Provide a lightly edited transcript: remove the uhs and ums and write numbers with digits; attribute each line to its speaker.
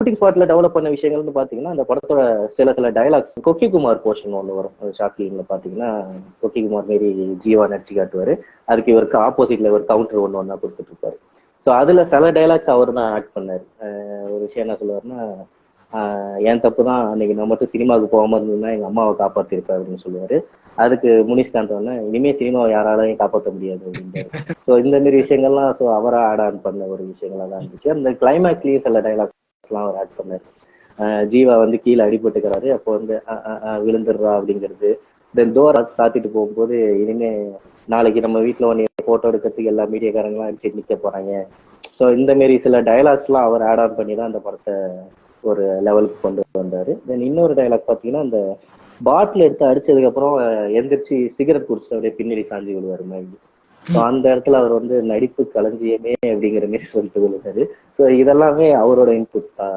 Speaker 1: Shooting ஸ்பாட்ல develop பண்ண விஷயங்கள்னு பாத்தீங்கன்னா அந்த படத்தோட சில டைலாக்ஸ் கொக்கி குமார் போர்ஷன் ஒன்று வரும். அது ஷார்ட் ஃபிலிம்ல பாத்தீங்கன்னா கொக்கி குமார் மாரி ஜீவா நடிச்சு காட்டுவாரு. அதுக்கு இவருக்கு ஆப்போசிட்ல ஒரு கவுண்டர் ஒண்ணா கொடுத்துட்டு இருப்பாரு. ஸோ அதுல சில டைலாக்ஸ் அவர் தான் ஆட் பண்ணாரு. ஒரு விஷயம் என்ன சொல்லுவாருன்னா, என் தப்பு தான் அன்னைக்கு நான் மட்டும் சினிமாவுக்கு போகாம இருந்ததுன்னா எங்க அம்மாவை காப்பாத்திருப்பேன் அப்படின்னு சொல்லுவாரு. அதுக்கு முனிஷ்காந்த் வந்து இனிமே சினிமாவை யாராலையும் காப்பாற்ற முடியாது அப்படின்றாரு. ஸோ இந்த மாதிரி விஷயங்கள்லாம் ஸோ அவரா ஆட் ஆன் பண்ண ஒரு விஷயங்களா தான் இருந்துச்சு. அந்த கிளைமேக்ஸ்லயும் சில டைலாக்ஸ் எல்லாம் அவர் ஆட் பண்ணாரு. ஜீவா வந்து கீழே அடிபட்டுக்கிறாரு. அப்போ வந்து விழுந்துடுறா அப்படிங்கிறது. தென் டோர் சாத்திட்டு போகும்போது இனிமே நாளைக்கு நம்ம வீட்டுல ஒன்னு போட்டோ எடுக்கிறதுக்கு எல்லா மீடியாக்காரங்களாம் அடிச்சு நிக்க போறாங்க. ஸோ இந்த மாரி சில டைலாக்ஸ் எல்லாம் அவர் ஆட் ஆன் பண்ணி தான் அந்த படத்தை ஒரு லெவலுக்கு கொண்டு வந்தாரு. தென் இன்னொரு டைலாக் பாத்தீங்கன்னா அந்த பாட்டில் எடுத்து அடிச்சதுக்கு அப்புறம் எந்திரிச்சு சிகரெட் குடிச்சிட்டு அப்படியே பின்னாடி சாஞ்சி விடுவாரு மாதிரி. ஸோ அந்த இடத்துல அவர் வந்து நடிப்பு களஞ்சியமே அப்படிங்கிற மாதிரி சொல்லிட்டு விழுந்தாரு. ஸோ இதெல்லாமே அவரோட இன்புட்ஸ் தான்.